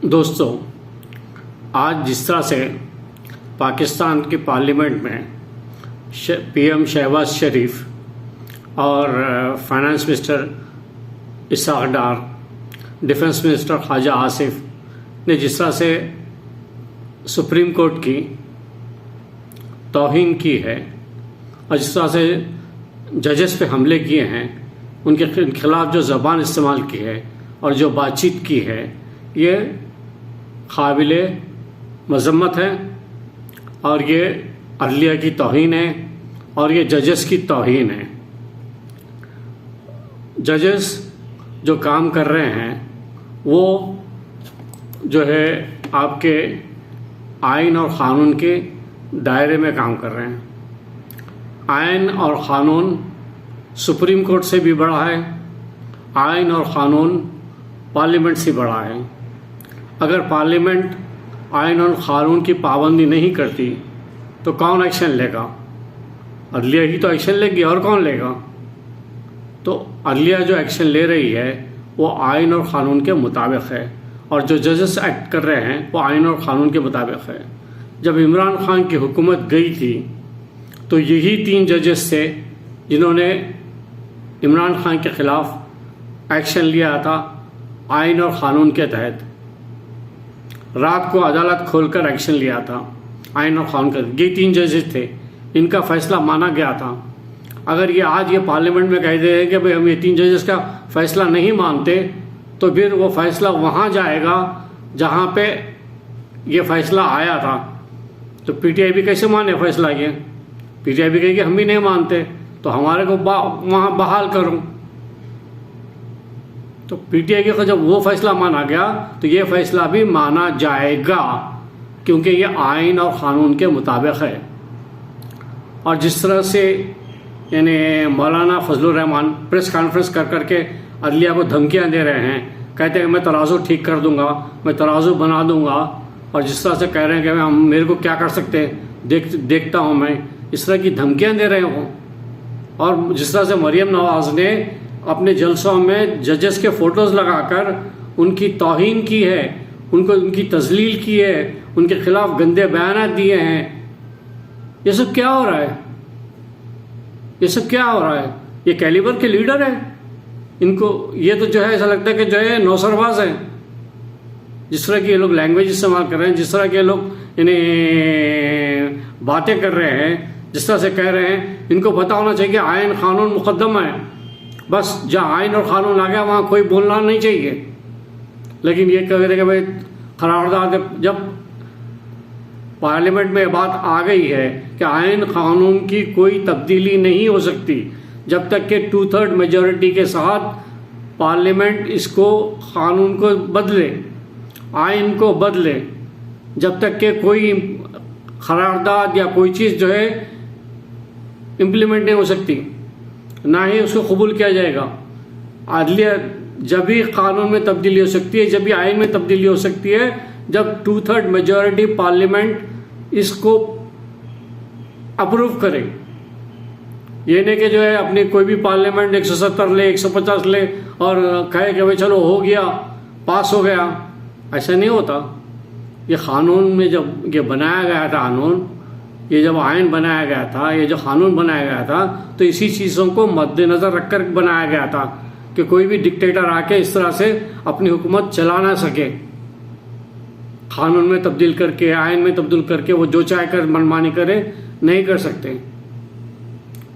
दोस्तों, आज जिस तरह से पाकिस्तान की पार्लियामेंट में पीएम शहबाज शरीफ और फाइनेंस मिनिस्टर इसहाक डार, डिफेंस मिनिस्टर ख्वाजा आसिफ ने जिस तरह से सुप्रीम कोर्ट की तौहीन की है और जिस तरह से जजेस पे हमले किए हैं, उनके खिलाफ जो ज़बान इस्तेमाल की है और जो बातचीत की है, ये काबिले मज़म्मत है और ये अदलिया की तौहीन है और ये जजेस की तौहीन है। जजेस जो काम कर रहे हैं वो जो है आपके आइन और क़ानून के दायरे में काम कर रहे हैं। आइन और क़ानून सुप्रीम कोर्ट से भी बड़ा है, आइन और क़ानून पार्लियामेंट से बड़ा है। अगर पार्लियामेंट आइन और क़ानून की पाबंदी नहीं करती तो कौन एक्शन लेगा? अदलिया ही तो एक्शन लेगी, और कौन लेगा? तो अदलिया जो एक्शन ले रही है वो आइन और क़ानून के मुताबिक है और जो जजेस एक्ट कर रहे हैं वो आइन और क़ानून के मुताबिक है। जब इमरान खान की हुकूमत गई थी तो यही 3 जजेस थे जिन्होंने इमरान खान के ख़िलाफ़ एक्शन लिया था आइन और क़ानून के तहत। रात को अदालत खोलकर एक्शन लिया था आइन और क़ानून का। ये 3 जजेस थे, इनका फ़ैसला माना गया था। अगर ये आज ये पार्लियामेंट में कह दे कि भाई हम ये 3 जजेस का फ़ैसला नहीं मानते, तो फिर वो फ़ैसला वहाँ जाएगा जहाँ पे ये फ़ैसला आया था। तो पीटीआई भी कैसे माने फ़ैसला? ये पीटीआई भी कहेगी हम भी नहीं मानते, तो हमारे को वहाँ बहाल करो। तो पीटीआई का जब वो फैसला माना गया तो ये फैसला भी माना जाएगा, क्योंकि ये आइन और क़ानून के मुताबिक है। और जिस तरह से यानी मौलाना फजलुर रहमान प्रेस कॉन्फ्रेंस कर करके अदलिया को धमकियां दे रहे हैं, कहते हैं मैं तराजू ठीक कर दूंगा, मैं तराजू बना दूंगा, और जिस तरह से कह रहे हैं कि हम मेरे को क्या कर सकते हैं, देखता हूँ मैं, इस तरह की धमकियाँ दे रहे हो। और जिस तरह से मरियम नवाज़ ने अपने जलसों में जजेस के फ़ोटोज़ लगाकर उनकी तौहीन की है, उनकी तजलील की है, उनके खिलाफ गंदे बयान दिए हैं। ये सब क्या हो रहा है? ये सब क्या हो रहा है? ये कैलिबर के लीडर है। इनको ये तो जो है ऐसा लगता है कि जो है नौसरबाज है। जिस तरह की ये लोग लैंग्वेज इस्तेमाल कर रहे हैं, जिस तरह के लोग इन्हें बातें कर रहे हैं, जिस तरह से कह रहे हैं, इनको पता होना चाहिए कि आइन क़ानून मुक़द्दम है। बस जहाँ आइन और क़ानून आ गया वहाँ कोई बोलना नहीं चाहिए। लेकिन ये कह रहे कि भाई करारदाद, जब पार्लियामेंट में बात आ गई है कि आइन क़ानून की कोई तब्दीली नहीं हो सकती जब तक कि 2/3 मेजॉरिटी के साथ पार्लियामेंट इसको क़ानून को बदले, आइन को बदले, जब तक कि कोई करारदाद या कोई चीज़ जो है इम्प्लीमेंट नहीं हो सकती, ना ही उसको कबूल किया जाएगा। अदलिया जब भी कानून में तब्दीली हो सकती है, जब भी आइन में तब्दीली हो सकती है, जब 2/3 मेजॉरिटी पार्लियामेंट इसको अप्रूव करे। ये नहीं कि जो है अपनी कोई भी पार्लियामेंट 170 ले, 150 ले और कहे कि भाई चलो हो गया, पास हो गया। ऐसा नहीं होता। ये क़ानून में जब ये बनाया गया था, कानून, ये जब आइन बनाया गया था, ये जो कानून बनाया गया था, तो इसी चीज़ों को मद्देनज़र रखकर बनाया गया था कि कोई भी डिक्टेटर आके इस तरह से अपनी हुकूमत चला ना सके। कानून में तब्दील करके, आइन में तब्दील करके वो जो चाहे कर मनमानी करे, नहीं कर सकते।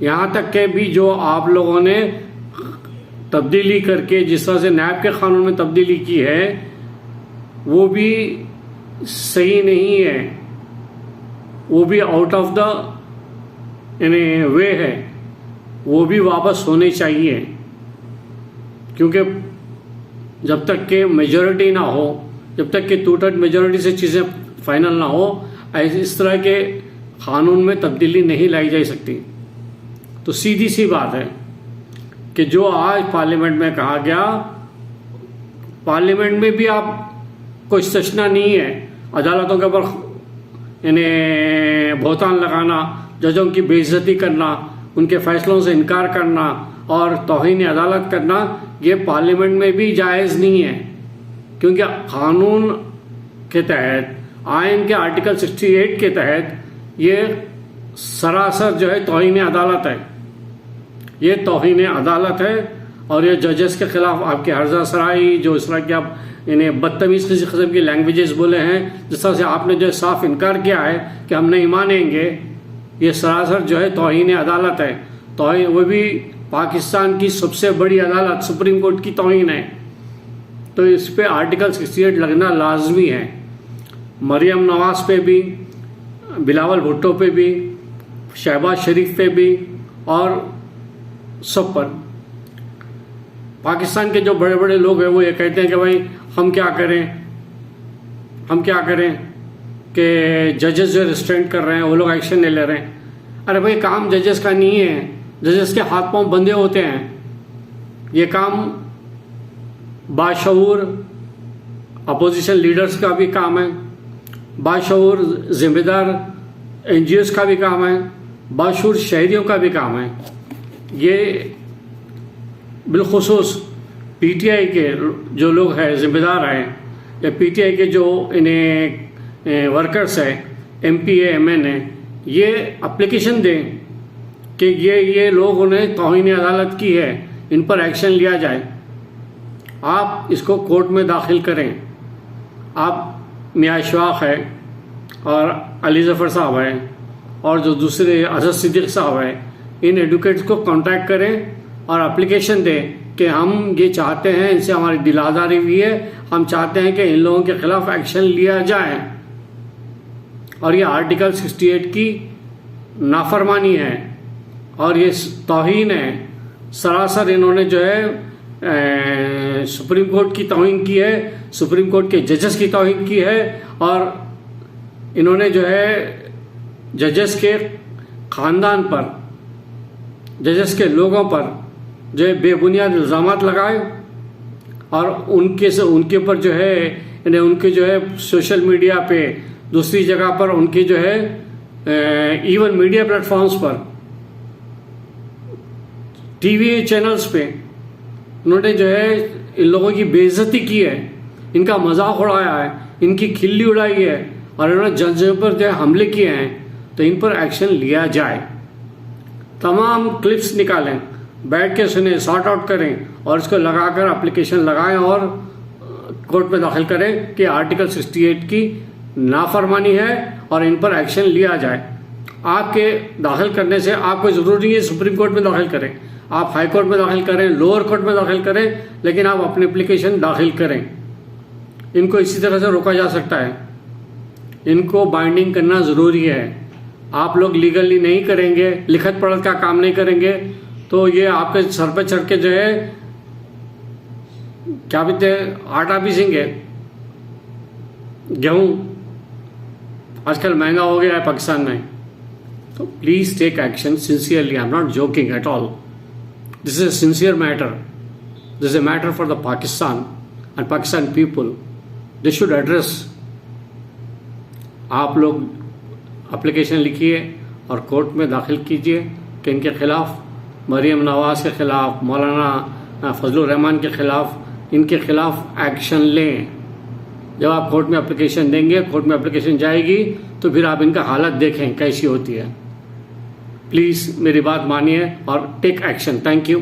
यहाँ तक के भी जो आप लोगों ने तब्दीली करके जिस तरह से नैब के कानून में तब्दीली की है, वो भी सही नहीं है, वो भी आउट ऑफ द यानी वे है, वो भी वापस होने चाहिए। क्योंकि जब तक के मेजॉरिटी ना हो, जब तक कि 2/3 मेजॉरिटी से चीज़ें फाइनल ना हो, इस तरह के कानून में तब्दीली नहीं लाई जा सकती। तो सीधी सी बात है कि जो आज पार्लियामेंट में कहा गया, पार्लियामेंट में भी आप कोई इस्तिस्ना नहीं है। अदालतों के ऊपर यानी बहुतान लगाना, जजों की बेइज्जती करना, उनके फैसलों से इनकार करना और तौहीन अदालत करना, ये पार्लियामेंट में भी जायज़ नहीं है। क्योंकि कानून के तहत, आइन के आर्टिकल 68 के तहत ये सरासर जो है तौहीन अदालत है। ये तौहीन अदालत है और ये जजेस के खिलाफ आपके हर्जा सराई, जो इस तरह की आप इन्हें बदतमीज़ किसी किस्म की लैंग्वेजेस बोले हैं, जिस तरह से आपने जो साफ इनकार किया है कि हम नहीं मानेंगे, ये सरासर जो है तौहीन अदालत है। तौहीन, वो भी पाकिस्तान की सबसे बड़ी अदालत सुप्रीम कोर्ट की तौहीन है। तो इस पे आर्टिकल 68 लगना लाजमी है। मरियम नवाज पे भी, बिलावल भुट्टो पे भी, शहबाज शरीफ पे भी और सब पर। पाकिस्तान के जो बड़े बड़े लोग हैं वो ये कहते हैं कि भाई हम क्या करें कि जजेस जो रिस्ट्रेंट कर रहे हैं वो लोग एक्शन नहीं ले रहे हैं। अरे भाई काम जजेस का नहीं है, जजेस के हाथ पांव बंधे होते हैं। ये काम बाशऊर अपोजिशन लीडर्स का भी काम है, बाशऊर जिम्मेदार NGOs का भी काम है, बाशऊर शहरियों का भी काम है। ये बिलखुसूस PTI के जो लोग हैं, जिम्मेदार हैं, या PTI के जो इन्हें वर्कर्स हैं, MPA MNA, ये एप्लीकेशन दें कि ये लोगों ने तौहीन अदालत की है, इन पर एक्शन लिया जाए। आप इसको कोर्ट में दाखिल करें। आप मियां इशफाक है और अली ज़फ़र साहब हैं और जो दूसरे असद सिद्दीक़ साहब हैं, इन एडवोकेट्स को कांटेक्ट करें और एप्लीकेशन दें कि हम ये चाहते हैं, इनसे हमारी दिल आज़ारी हुई है, हम चाहते हैं कि इन लोगों के खिलाफ एक्शन लिया जाए। और ये आर्टिकल 68 की नाफरमानी है और ये तौहीन है। सरासर इन्होंने जो है सुप्रीम कोर्ट की तौहीन की है, सुप्रीम कोर्ट के जजेस की तौहीन की है और इन्होंने जो है जजेस के ख़ानदान पर, जजेस के लोगों पर जो है बेबुनियाद इल्ज़ामात लगाए और उनके ऊपर जो है इन्हें उनके जो है सोशल मीडिया पे, दूसरी जगह पर, उनकी जो है इवन मीडिया प्लेटफॉर्म्स पर, TV चैनल्स पे उन्होंने जो है इन लोगों की बेइज्जती की है, इनका मजाक उड़ाया है, इनकी खिल्ली उड़ाई है और इन्होंने जजों पर जो है हमले किए हैं। तो इन पर एक्शन लिया जाए। तमाम क्लिप्स निकालें, बैठ के सुने, सॉर्ट आउट करें और इसको लगाकर एप्लीकेशन लगाएं और कोर्ट में दाखिल करें कि आर्टिकल 68 की नाफरमानी है और इन पर एक्शन लिया जाए। आपके दाखिल करने से आपको ज़रूरी नहीं है सुप्रीम कोर्ट में दाखिल करें, आप हाई कोर्ट में दाखिल करें, लोअर कोर्ट में दाखिल करें, लेकिन आप अपनी एप्लीकेशन दाखिल करें। इनको इसी तरह से रोका जा सकता है। इनको बाइंडिंग करना ज़रूरी है। आप लोग लीगली नहीं करेंगे, लिखत पढ़त का काम नहीं करेंगे, तो ये आपके सर पे चढ़ के जो है क्या बोलते हैं, आटा पीसेंगे। गेहूँ आजकल महंगा हो गया है पाकिस्तान में। तो please take action sincerely. I am not joking at all. This is a sincere matter. This is a matter for the Pakistan and Pakistan people. They should address. आप लोग एप्लीकेशन लिखिए और कोर्ट में दाखिल कीजिए कि इनके खिलाफ, मरियम नवाज के खिलाफ, मौलाना फजलुर रहमान के खिलाफ, इनके खिलाफ एक्शन लें। जब आप कोर्ट में एप्लीकेशन देंगे, कोर्ट में एप्लीकेशन जाएगी, तो फिर आप इनका हालत देखें कैसी होती है। प्लीज़ मेरी बात मानिए और टेक एक्शन. Thank you.